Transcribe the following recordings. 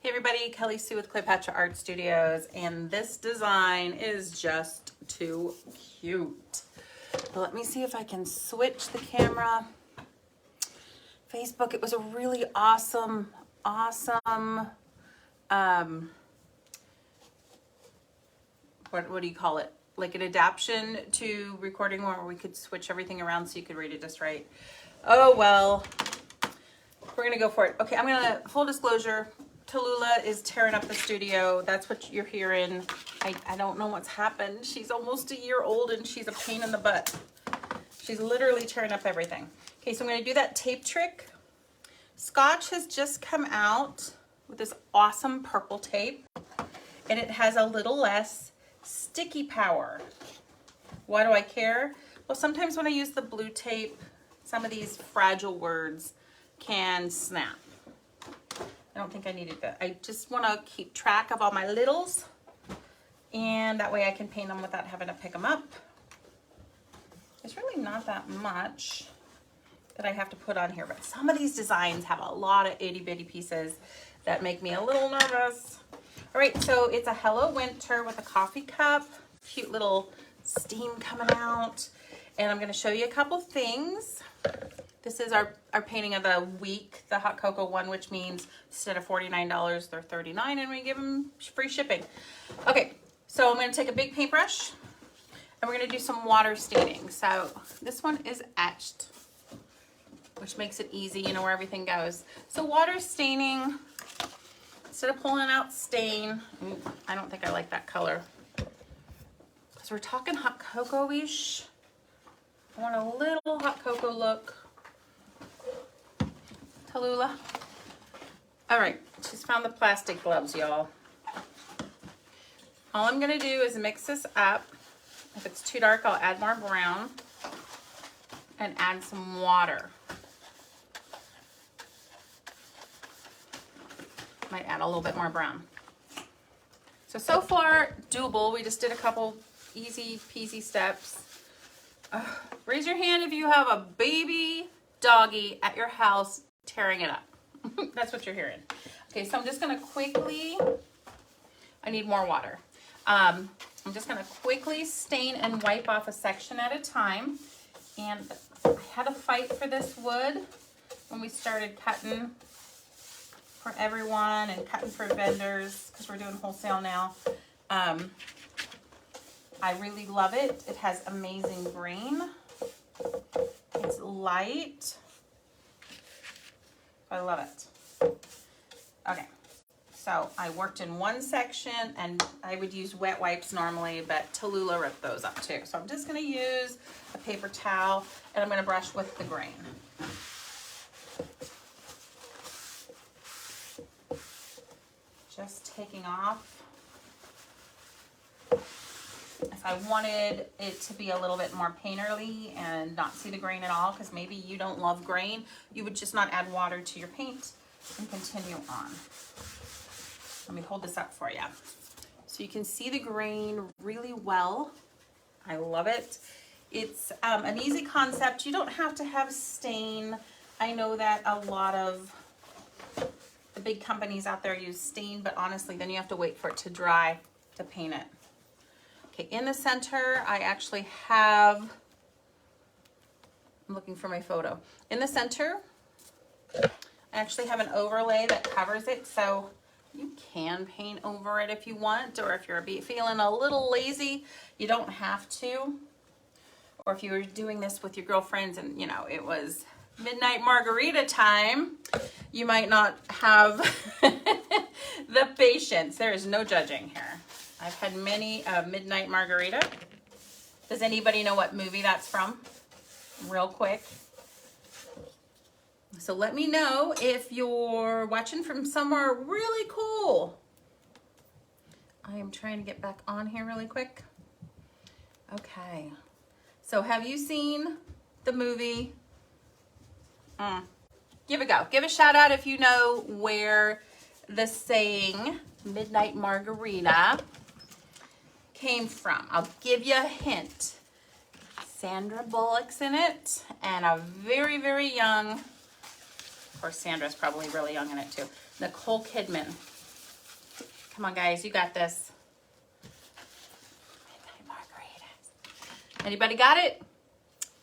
Hey everybody, Kelly Sue with Cleopatra Art Studios, and this design is just too cute. Let me see if I can switch the camera. Facebook, it was a really awesome, what do you call it? Like an adaption to recording where we could switch everything around so you could read it just right. Oh well, we're gonna go for it. Okay, I'm gonna, full disclosure, Tallulah is tearing up the studio. That's what you're hearing. I don't know what's happened. She's almost a year old and she's a pain in the butt. She's literally tearing up everything. Okay, so I'm gonna do that tape trick. Scotch has just come out with this awesome purple tape, and it has a little less sticky power. Why do I care? Well, sometimes when I use the blue tape, some of these fragile words can snap. I don't think I needed that. I just want to keep track of all my littles, and that way I can paint them without having to pick them up. There's really not that much that I have to put on here, but some of these designs have a lot of itty bitty pieces that make me a little nervous. All right, so it's a Hello Winter with a coffee cup, cute little steam coming out, and I'm going to show you a couple things. This is our painting of the week, the hot cocoa one, which means instead of $49, they're $39, and we give them free shipping. Okay, so I'm going to take a big paintbrush, and we're going to do some water staining. So this one is etched, which makes it easy, you know where everything goes. So water staining, instead of pulling out stain, I don't think I like that color, because we're talking hot cocoa-ish. I want a little hot cocoa look. Tallulah. All right, she's found the plastic gloves, y'all. All I'm gonna do is mix this up. If it's too dark, I'll add more brown and add some water. Might add a little bit more brown. So far, doable. We just did a couple easy peasy steps. Raise your hand if you have a baby doggy at your house tearing it up. That's what you're hearing. Okay, so I'm just gonna quickly, I need more water. I'm just gonna quickly stain and wipe off a section at a time. And I had a fight for this wood when we started cutting for everyone and cutting for vendors, because we're doing wholesale now. I really love it. It has amazing grain. It's light. I love it. Okay, so I worked in one section, and I would use wet wipes normally, but Tallulah ripped those up too. So I'm just gonna use a paper towel, and I'm gonna brush with the grain. Just taking off. If I wanted it to be a little bit more painterly and not see the grain at all, because maybe you don't love grain, you would just not add water to your paint and continue on. Let me hold this up for you. So you can see the grain really well. I love it. It's an easy concept. You don't have to have stain. I know that a lot of the big companies out there use stain, but honestly, then you have to wait for it to dry to paint it. Okay, in the center, I actually have, I'm looking for my photo. In the center, I actually have an overlay that covers it, so you can paint over it if you want, or if you're feeling a little lazy, you don't have to. Or if you were doing this with your girlfriends and, you know, it was midnight margarita time, you might not have the patience. There is no judging here. I've had many midnight margarita. Does anybody know what movie that's from? Real quick. So let me know if you're watching from somewhere really cool. I am trying to get back on here really quick. Okay. So have you seen the movie? Give it a go. Give a shout out if you know where the saying midnight margarita came from. I'll give you a hint. Sandra Bullock's in it, and a very, very young, of course Sandra's probably really young in it too, Nicole Kidman. Come on, guys, you got this. Midnight margaritas. Anybody got it?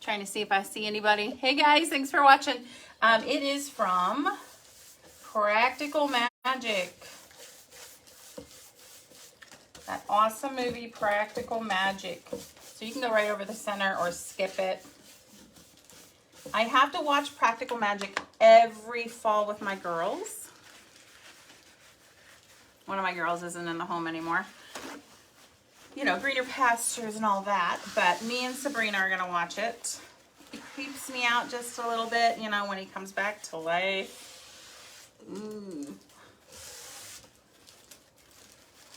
Trying to see if I see anybody. Hey guys, thanks for watching. It is from Practical Magic. That awesome movie, Practical Magic. So you can go right over the center or skip it. I have to watch Practical Magic every fall with my girls. One of my girls isn't in the home anymore. You know, greener pastures and all that. But me and Sabrina are going to watch it. It creeps me out just a little bit, you know, when he comes back to life. Ooh.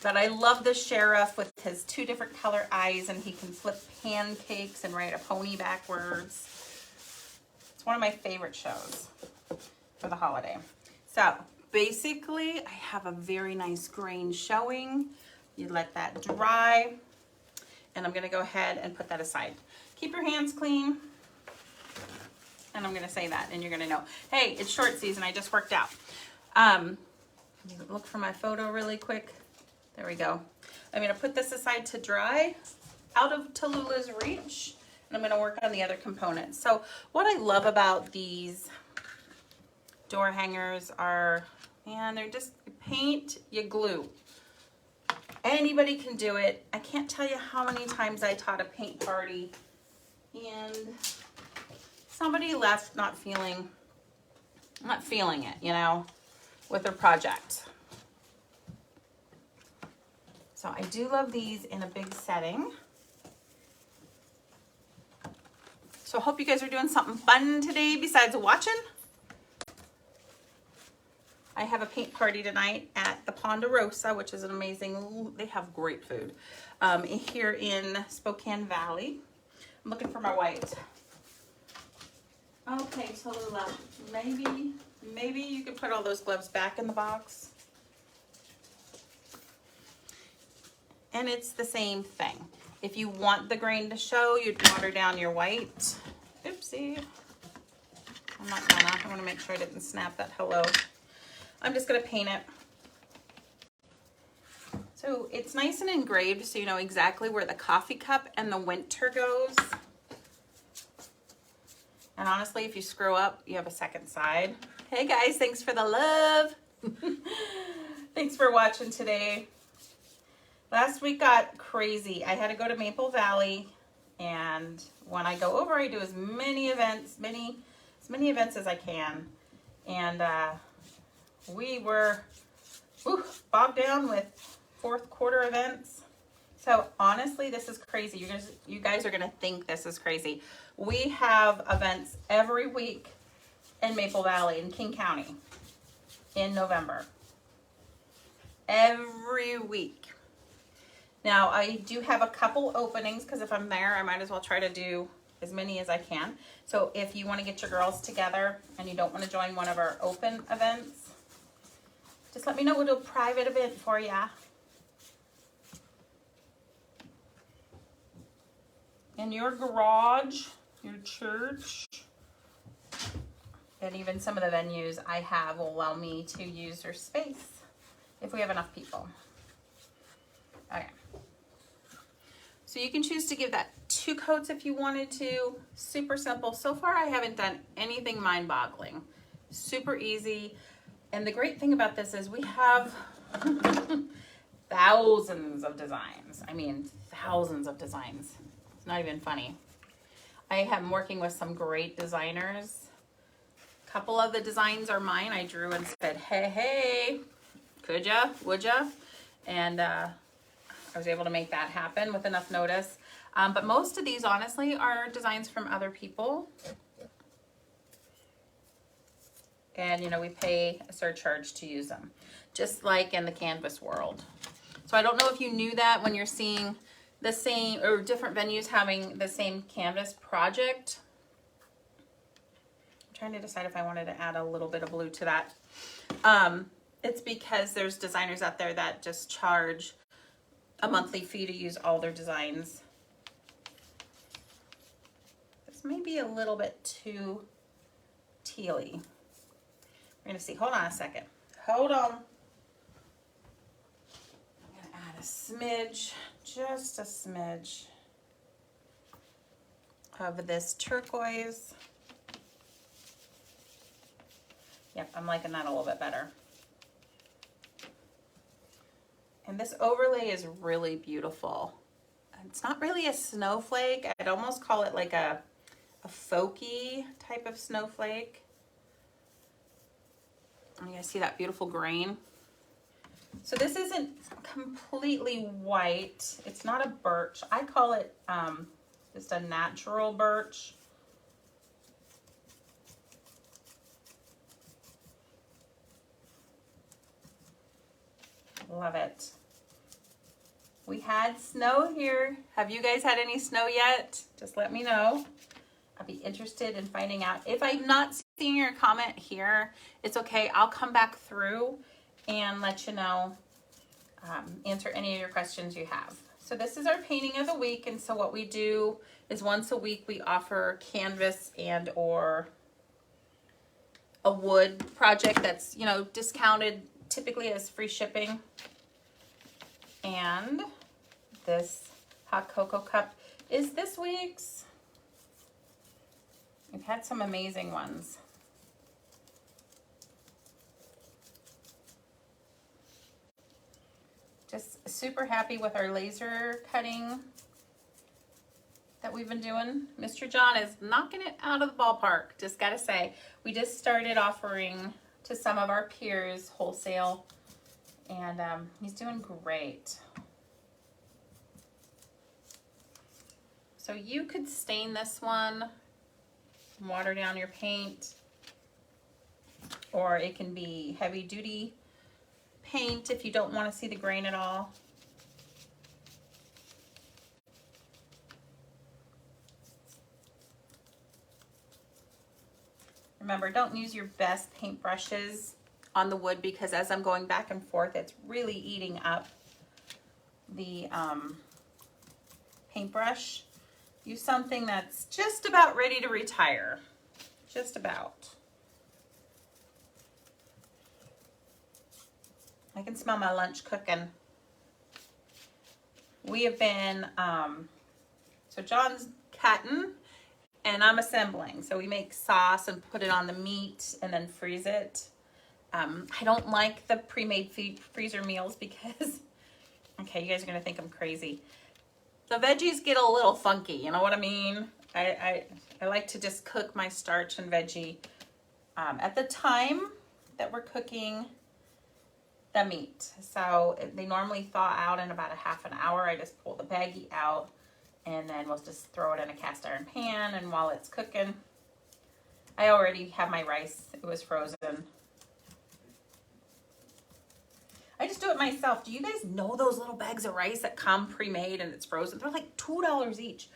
But I love the sheriff with his 2 different color eyes, and he can flip pancakes and ride a pony backwards. It's one of my favorite shows for the holiday. So basically, I have a very nice grain showing. You let that dry, and I'm going to go ahead and put that aside. Keep your hands clean, and I'm going to say that, and you're going to know. Hey, it's short season. I just worked out. Look for my photo really quick. There we go. I'm going to put this aside to dry out of Tallulah's reach, and I'm going to work on the other components. So what I love about these door hangers are, man, they're just, you paint, you glue. Anybody can do it. I can't tell you how many times I taught a paint party and somebody left not feeling it, you know, with their project. So I do love these in a big setting. So I hope you guys are doing something fun today besides watching. I have a paint party tonight at the Ponderosa, which is an amazing, they have great food, here in Spokane Valley. I'm looking for my white. Okay, Tallulah, maybe you could put all those gloves back in the box. And it's the same thing. If you want the grain to show, you'd water down your white. Oopsie. I want to make sure I didn't snap that hello. I'm just going to paint it. So it's nice and engraved, so you know exactly where the coffee cup and the winter goes. And honestly, if you screw up, you have a second side. Hey guys, thanks for the love. Thanks for watching today. Last week got crazy. I had to go to Maple Valley, and when I go over, I do as many events as I can. And we were bogged down with 4th quarter events. So honestly, this is crazy. You guys are gonna think this is crazy. We have events every week in Maple Valley in King County in November. Every week. Now, I do have a couple openings because if I'm there, I might as well try to do as many as I can. So if you want to get your girls together and you don't want to join one of our open events, just let me know. We'll do a private event for ya. In your garage, your church, and even some of the venues I have will allow me to use their space if we have enough people. Okay. So you can choose to give that 2 coats if you wanted to. Super simple. So far, I haven't done anything mind-boggling. Super easy. And the great thing about this is we have thousands of designs. I mean, thousands of designs. It's not even funny. I am working with some great designers. A couple of the designs are mine. I drew and said, hey, could ya, would ya? And I was able to make that happen with enough notice. But most of these, honestly, are designs from other people. And, you know, we pay a surcharge to use them, just like in the canvas world. So I don't know if you knew that when you're seeing the same or different venues having the same canvas project. I'm trying to decide if I wanted to add a little bit of blue to that. It's because there's designers out there that just charge a monthly fee to use all their designs. This may be a little bit too tealy. We're gonna see. Hold on a second. Hold on. smidge, just a smidge of this turquoise. Yep, I'm liking that a little bit better. And this overlay is really beautiful. It's not really a snowflake. I'd almost call it like a folky type of snowflake. And you guys see that beautiful grain? So this isn't completely white. It's not a birch. I call it just a natural birch. Love it. We had snow here. Have you guys had any snow yet? Just let me know. I'll be interested in finding out. If I'm not seeing your comment here, it's okay. I'll come back through and let you know, answer any of your questions you have. So this is our painting of the week. And so what we do is once a week we offer canvas and or a wood project that's, you know, discounted typically as free shipping. And this hot cocoa cup is this week's. We've had some amazing ones. Just super happy with our laser cutting that we've been doing. Mr. John is knocking it out of the ballpark, just gotta say. We just started offering to some of our peers wholesale, and he's doing great. So you could stain this one, water down your paint, or it can be heavy duty paint if you don't want to see the grain at all. Remember, don't use your best paint brushes on the wood because as I'm going back and forth, it's really eating up the paintbrush. Use something that's just about ready to retire. Just about. I can smell my lunch cooking. We have been, so John's cutting and I'm assembling. So we make sauce and put it on the meat and then freeze it. I don't like the pre-made freezer meals because, okay, you guys are gonna think I'm crazy. The veggies get a little funky, you know what I mean? I like to just cook my starch and veggie at the time that we're cooking the meat. So they normally thaw out in about a half an hour. I just pull the baggie out and then we'll just throw it in a cast iron pan, and while it's cooking, I already have my rice. It was frozen. I just do it myself. Do you guys know those little bags of rice that come pre-made and it's frozen? They're like $2 each.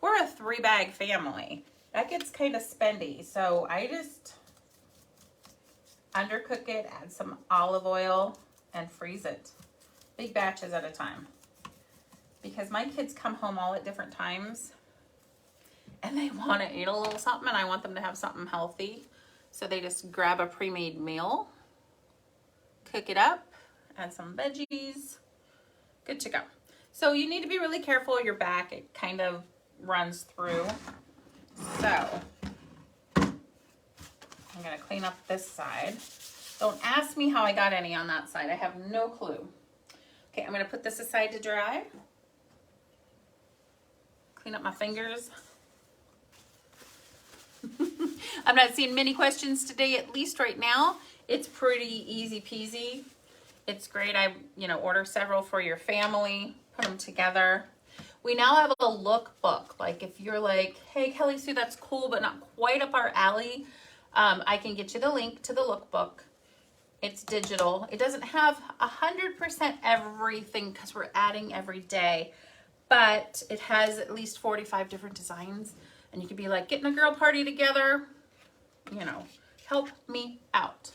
We're a 3-bag family. That gets kind of spendy. So I just undercook it, add some olive oil, and freeze it. Big batches at a time. Because my kids come home all at different times and they want to eat a little something, and I want them to have something healthy. So they just grab a pre-made meal, cook it up, add some veggies, good to go. So you need to be really careful of your back. It kind of runs through. So I'm gonna clean up this side. Don't ask me how I got any on that side. I have no clue. Okay, I'm gonna put this aside to dry. Clean up my fingers. I'm not seeing many questions today, at least right now. It's pretty easy peasy. It's great. I, order several for your family, put them together. We now have a lookbook. Like if you're like, hey, Kelly Sue, that's cool, but not quite up our alley. I can get you the link to the lookbook. It's digital. It doesn't have 100% everything because we're adding every day, but it has at least 45 different designs, and you could be like getting a girl party together, help me out.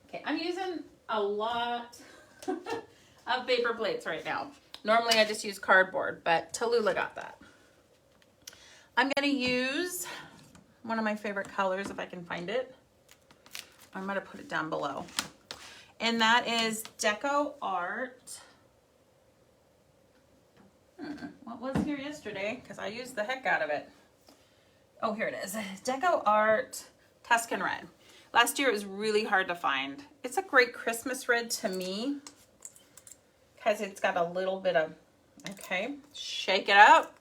Okay, I'm using a lot of paper plates right now. Normally I just use cardboard, but Tallulah got that. I'm gonna use one of my favorite colors if I can find it. I'm gonna put it down below. And that is Deco Art. What was here yesterday? Because I used the heck out of it. Oh, here it is. Deco Art Tuscan Red. Last year it was really hard to find. It's a great Christmas red to me because it's got a little bit of, okay, shake it up.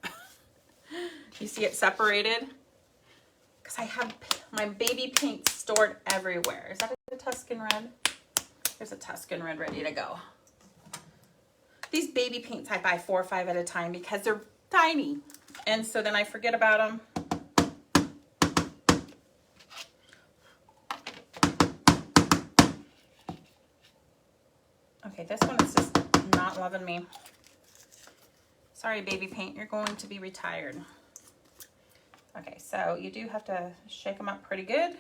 You see it separated? Because I have my baby paint stored everywhere. Is that a Tuscan Red? There's a Tuscan Red ready to go. These baby paints I buy 4 or 5 at a time because they're tiny. And so then I forget about them. Okay, this one is just not loving me. Sorry, baby paint, you're going to be retired. Okay, so you do have to shake them up pretty good.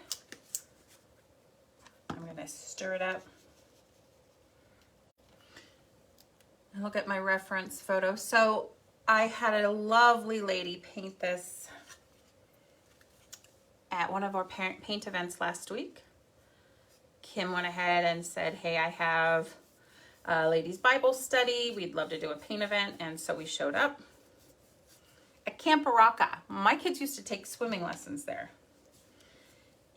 I'm gonna stir it up. And look at my reference photo. So I had a lovely lady paint this at one of our parent paint events last week. Kim went ahead and said, hey, I have a ladies' Bible study. We'd love to do a paint event. And so we showed up at Camp Baraka. My kids used to take swimming lessons there.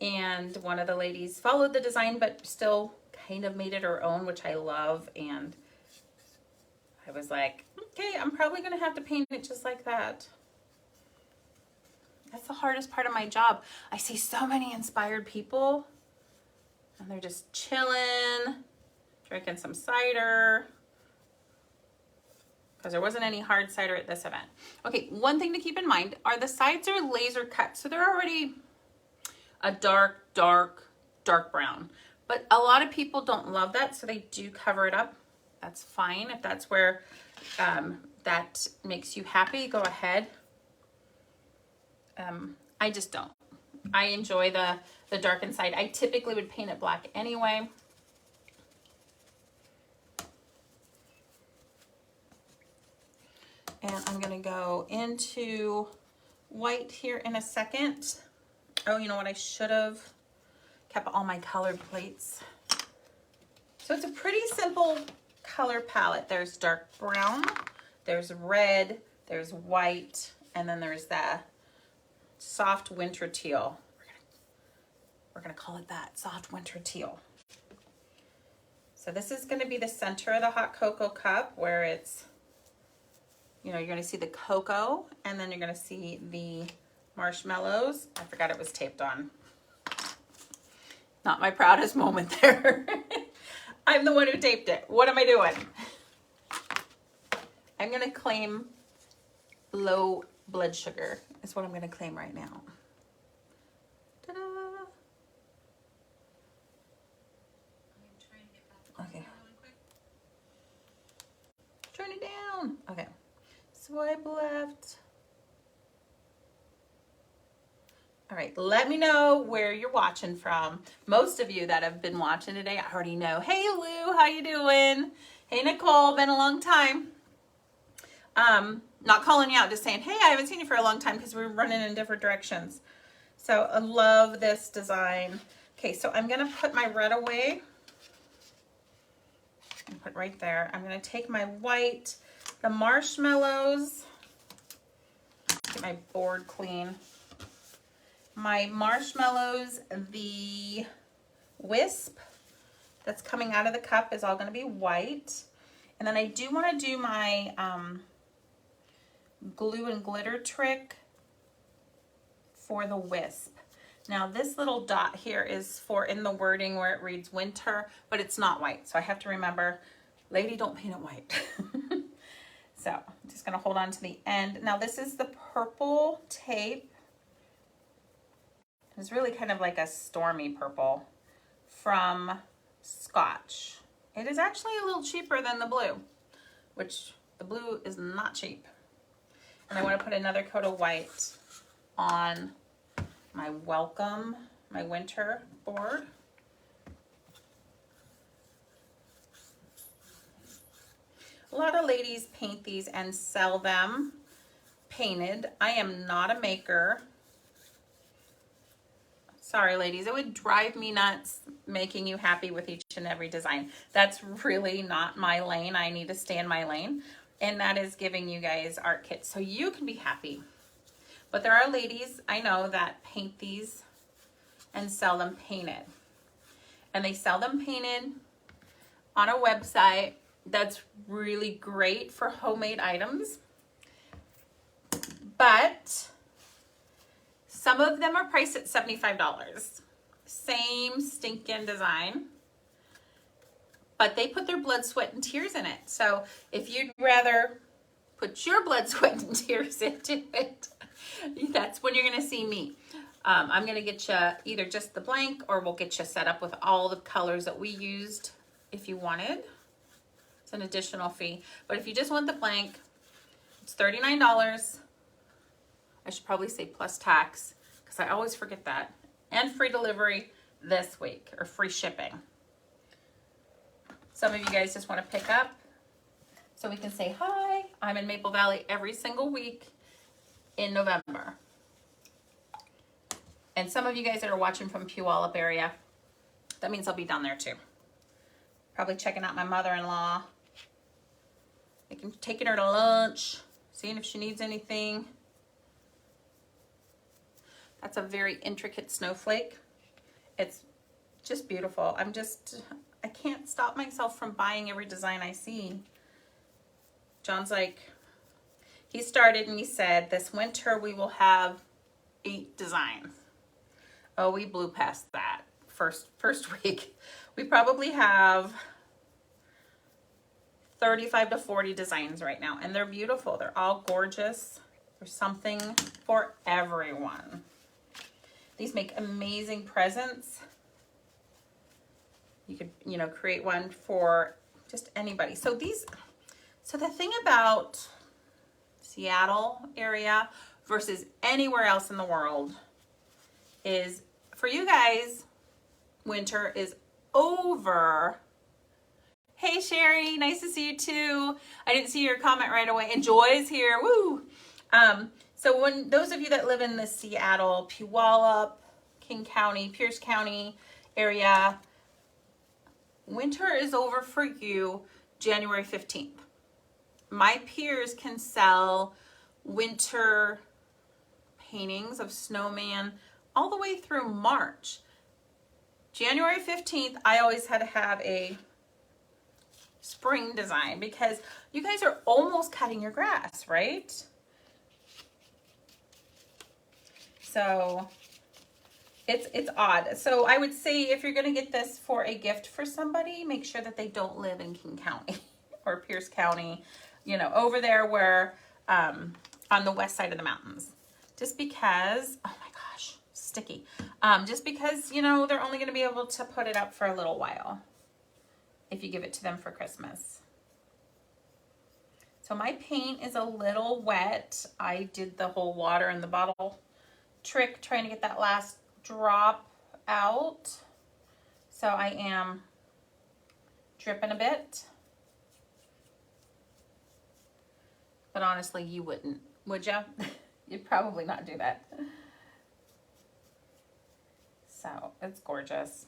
And one of the ladies followed the design, but still kind of made it her own, which I love. And I was like, okay, I'm probably going to have to paint it just like that. That's the hardest part of my job. I see so many inspired people and they're just chilling, drinking some cider, because there wasn't any hard cider at this event. Okay, one thing to keep in mind are the sides are laser cut. So they're already a dark brown. But a lot of people don't love that, so they do cover it up. That's fine. If that's where that makes you happy, go ahead. I just don't. I enjoy the dark inside. I typically would paint it black anyway. And I'm gonna go into white here in a second. Oh, you know what? I should have kept all my colored plates. So it's a pretty simple color palette. There's dark brown, there's red, there's white, and then there's the soft winter teal. We're gonna call it that, soft winter teal. So this is gonna be the center of the hot cocoa cup where it's, you know, you're gonna see the cocoa and then you're gonna see the marshmallows. I forgot it was taped on. Not my proudest moment there. I'm the one who taped it. What am I doing? I'm gonna claim low blood sugar. Is what I'm gonna claim right now. Ta-da! Okay. Turn it down. Okay. Swipe left. All right, let me know where you're watching from. Most of you that have been watching today, I already know. Hey Lou, how you doing? Hey Nicole, been a long time. Not calling you out, just saying, hey, I haven't seen you for a long time because we're running in different directions. So I love this design. Okay, so I'm gonna put my red away. And put right there. I'm gonna take my white, the marshmallows, get my board clean. My marshmallows, the wisp that's coming out of the cup is all gonna be white. And then I do wanna do my glue and glitter trick for the wisp. Now this little dot here is for in the wording where it reads winter, but it's not white. So I have to remember, lady, don't paint it white. So I'm just gonna hold on to the end. Now this is the purple tape. It's really kind of like a stormy purple from Scotch. It is actually a little cheaper than the blue, which the blue is not cheap. And I want to put another coat of white on my welcome, my winter board. A lot of ladies paint these and sell them painted. I am not a maker. Sorry, ladies, it would drive me nuts making you happy with each and every design. That's really not my lane. I need to stay in my lane, and that is giving you guys art kits so you can be happy. But there are ladies I know that paint these and sell them painted. And they sell them painted on a website that's really great for homemade items. But some of them are priced at $75. Same stinking design. But they put their blood, sweat, and tears in it. So if you'd rather put your blood, sweat, and tears into it, that's when you're going to see me. I'm going to get you either just the blank, or we'll get you set up with all the colors that we used if you wanted. It's an additional fee. But if you just want the blank, it's $39. I should probably say plus tax, because I always forget that. And free delivery this week, or free shipping. Some of you guys just want to pick up so we can say hi. I'm in Maple Valley every single week in November. And some of you guys that are watching from Puyallup area, that means I'll be down there too. Probably checking out my mother-in-law. Taking her to lunch, seeing if she needs anything. That's a very intricate snowflake. It's just beautiful. I can't stop myself from buying every design I see. John's like, he started and he said, this winter we will have 8 designs. Oh, we blew past that first week. We probably have 35 to 40 designs right now, and they're beautiful. They're all gorgeous. There's something for everyone. These make amazing presents. You could, create one for just anybody. So the thing about Seattle area versus anywhere else in the world is, for you guys, winter is over. Hey Sherry, nice to see you too. I didn't see your comment right away. And Joy's here, woo! So when those of you that live in the Seattle, Puyallup, King County, Pierce County area, winter is over for you January 15th. My peers can sell winter paintings of snowman all the way through March. January 15th, I always had to have a spring design, because you guys are almost cutting your grass, right? So it's odd. So I would say if you're going to get this for a gift for somebody, make sure that they don't live in King County or Pierce County, over there where on the west side of the mountains. Just because, oh my gosh, sticky. Just because, they're only going to be able to put it up for a little while if you give it to them for Christmas. So my paint is a little wet. I did the whole water in the bottle trick, trying to get that last drop out. So I am dripping a bit. But honestly, you wouldn't, would you? You'd probably not do that. So it's gorgeous.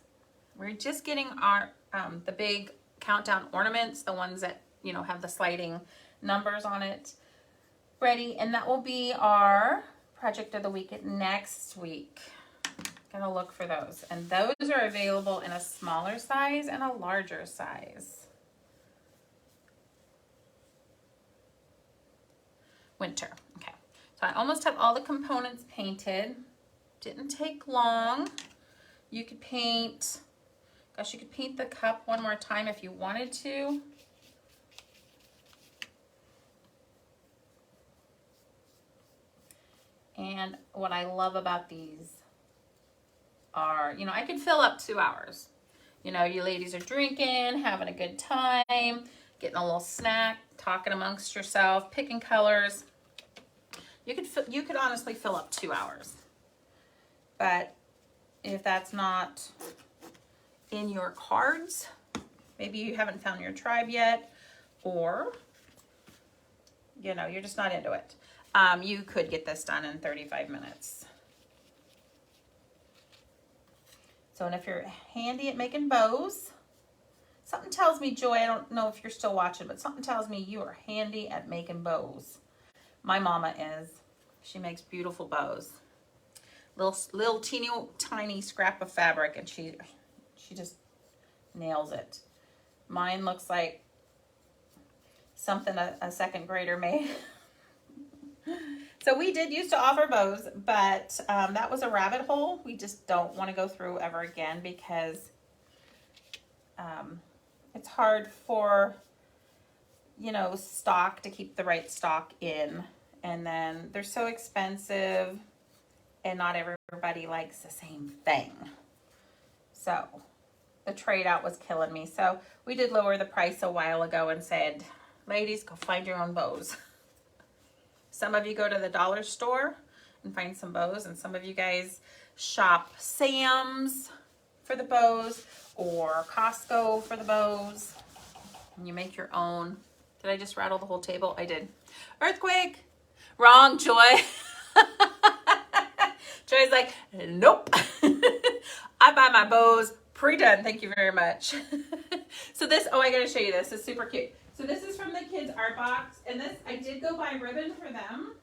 We're just getting our the big countdown ornaments, the ones that have the sliding numbers on it, ready, and that will be our project of the week next week. Gonna look for those, and those are available in a smaller size and a larger size. Winter. Okay, so I almost have all the components painted. Didn't take long. You could paint, gosh, you could paint the cup one more time if you wanted to. And what I love about these are, I could fill up 2 hours. You ladies are drinking, having a good time, getting a little snack, talking amongst yourself, picking colors. You could honestly fill up 2 hours. But if that's not in your cards, maybe you haven't found your tribe yet, or you're just not into it. You could get this done in 35 minutes. So, and if you're handy at making bows, something tells me, Joy, I don't know if you're still watching, but something tells me you are handy at making bows. My mama is. She makes beautiful bows. Little teeny tiny scrap of fabric, and she just nails it. Mine looks like something a second grader made. So we did used to offer bows, but that was a rabbit hole we just don't want to go through ever again, because it's hard for, you know, stock to keep the right stock in, and then they're so expensive and not everybody likes the same thing. So the trade out was killing me. So we did lower the price a while ago and said, ladies, go find your own bows. Some of you go to the dollar store and find some bows, and some of you guys shop Sam's for the bows or Costco for the bows, and you make your own. Did I just rattle the whole table? I did. Earthquake. Wrong, Joy. Joy's like, nope. I buy my bows pre-done. Thank you very much. So this, oh, I gotta show you this. It's super cute. So this is from the kids' art box, and this, I did go buy ribbon for them,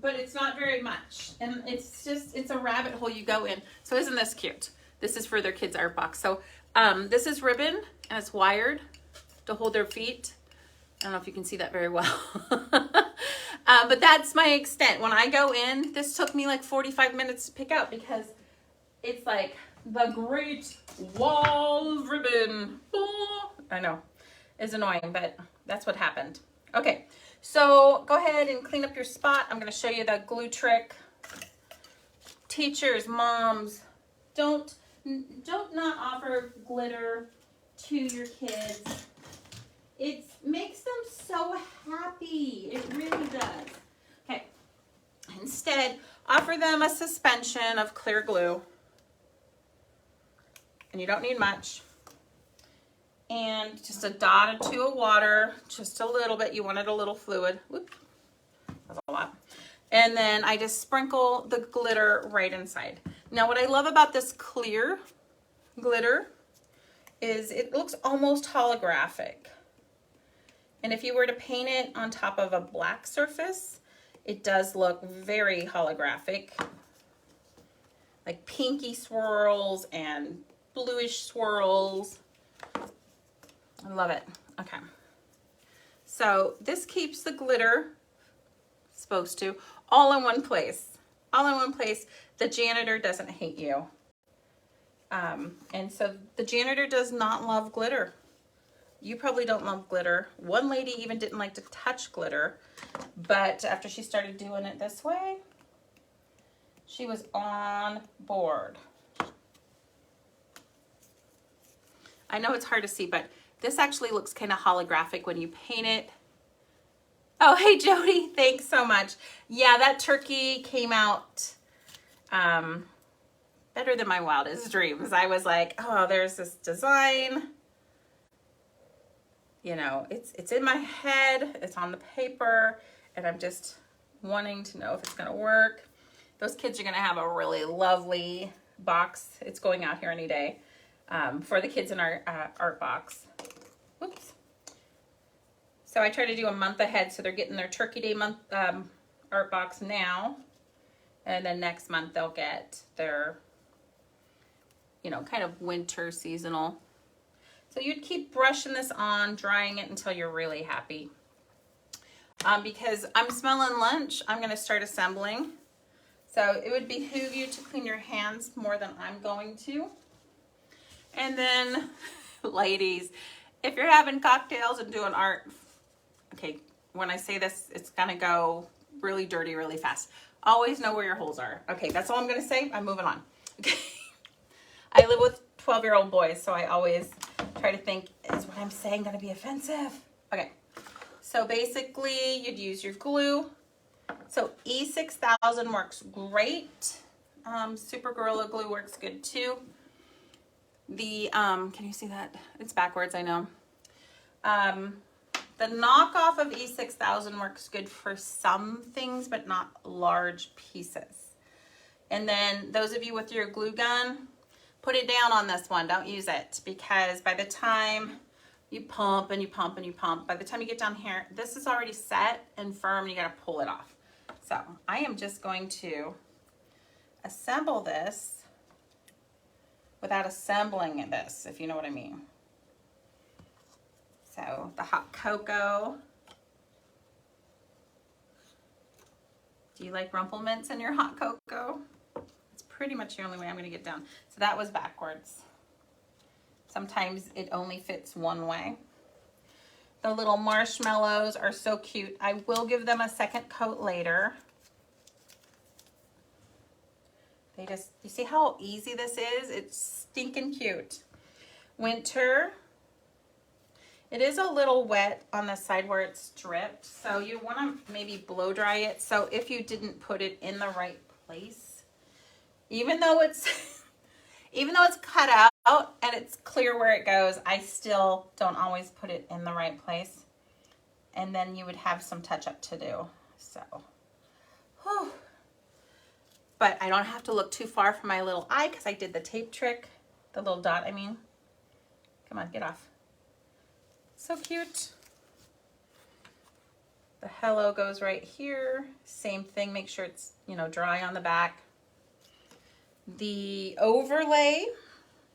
but it's not very much. And it's just, it's a rabbit hole you go in. So isn't this cute? This is for their kids' art box. So this is ribbon, and it's wired to hold their feet. I don't know if you can see that very well. But that's my extent. When I go in, this took me like 45 minutes to pick out, because it's like the Great Wall of Ribbon. Oh, I know. It's annoying, but that's what happened. Okay, so go ahead and clean up your spot. I'm going to show you the glue trick. Teachers, moms, don't not offer glitter to your kids. It makes them so happy. It really does. Okay, instead, offer them a suspension of clear glue. And you don't need much. And just a dot or two of water, just a little bit. You want it a little fluid. Whoop, that's a lot. And then I just sprinkle the glitter right inside. Now, what I love about this clear glitter is it looks almost holographic. And if you were to paint it on top of a black surface, it does look very holographic. Like pinky swirls and bluish swirls. I love it. Okay. So this keeps the glitter, supposed to, all in one place. All in one place. The janitor doesn't hate you. And so the janitor does not love glitter. You probably don't love glitter. One lady even didn't like to touch glitter, but after she started doing it this way, she was on board. I know it's hard to see, but this actually looks kind of holographic when you paint it. Oh, hey, Jody. Thanks so much. Yeah, that turkey came out better than my wildest dreams. I was like, oh, there's this design. You know, it's in my head. It's on the paper. And I'm just wanting to know if it's going to work. Those kids are going to have a really lovely box. It's going out here any day for the kids in our art box. Whoops. So I try to do a month ahead, so they're getting their Turkey Day month art box now, and then next month they'll get their, you know, kind of winter seasonal. So you'd keep brushing this on, drying it until you're really happy. Because I'm smelling lunch, I'm going to start assembling. So it would behoove you to clean your hands more than I'm going to. And then, ladies, if you're having cocktails and doing art, okay, when I say this, it's gonna go really dirty really fast. Always know where your holes are. Okay, that's all I'm gonna say. I'm moving on. Okay. I live with 12-year-old boys, so I always try to think, is what I'm saying gonna be offensive? Okay, so basically you'd use your glue. So E6000 works great. Super Gorilla Glue works good too. The, can you see that? It's backwards, I know. The knockoff of E6000 works good for some things, but not large pieces. And then those of you with your glue gun, put it down on this one. Don't use it, because by the time you pump and you pump and you pump, by the time you get down here, this is already set and firm and you gotta pull it off. So I am just going to assemble this without assembling this, if you know what I mean. So the hot cocoa. Do you like Rumple Minze in your hot cocoa? It's pretty much the only way I'm gonna get down. So that was backwards. Sometimes it only fits one way. The little marshmallows are so cute. I will give them a second coat later. They just, you see how easy this is? It's stinking cute. Winter. It is a little wet on the side where it's dripped, so you want to maybe blow dry it. So if you didn't put it in the right place, even though it's cut out and it's clear where it goes, I still don't always put it in the right place. And then you would have some touch up to do. So, whew. But I don't have to look too far from my little eye because I did the tape trick, the little dot, I mean. Come on, get off. So cute. The hello goes right here. Same thing, make sure it's, you know, dry on the back. The overlay,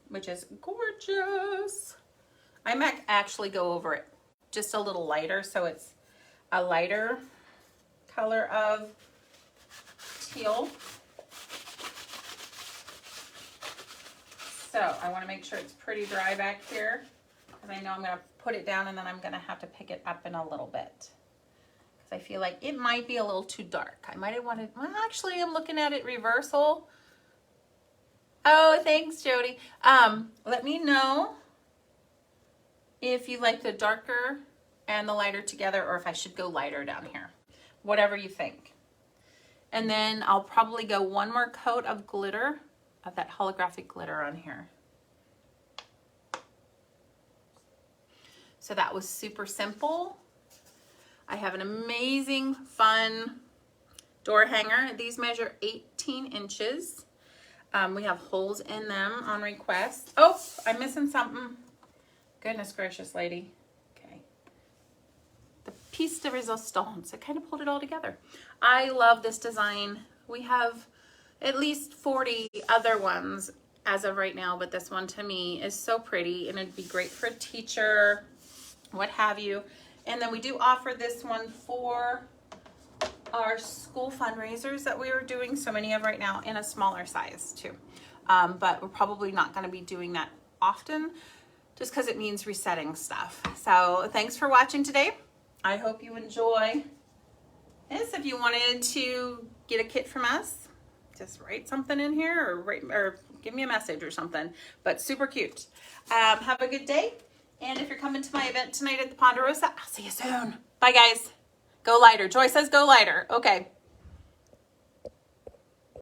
which is gorgeous. I might actually go over it just a little lighter, so it's a lighter color of teal. So I want to make sure it's pretty dry back here, because I know I'm going to put it down and then I'm going to have to pick it up in a little bit, because I feel like it might be a little too dark. I might have wanted, well, actually I'm looking at it reversal. Oh, thanks, Jody. Let me know if you like the darker and the lighter together, or if I should go lighter down here. Whatever you think. And then I'll probably go one more coat of glitter, of that holographic glitter on here. So that was super simple. I have an amazing, fun door hanger. These measure 18 inches. We have holes in them on request. Oh, I'm missing something. Goodness gracious, lady. Okay. The piece de resistance. I kind of pulled it all together. I love this design. We have at least 40 other ones as of right now, but this one to me is so pretty, and it'd be great for a teacher, what have you. And then we do offer this one for our school fundraisers that we are doing so many of right now, in a smaller size too. But we're probably not going to be doing that often, just because it means resetting stuff. So thanks for watching today. I hope you enjoy this. If you wanted to get a kit from us, just write something in here, or give me a message or something. But super cute. Have a good day. And if you're coming to my event tonight at the Ponderosa, I'll see you soon. Bye, guys. Go lighter. Joy says go lighter. Okay.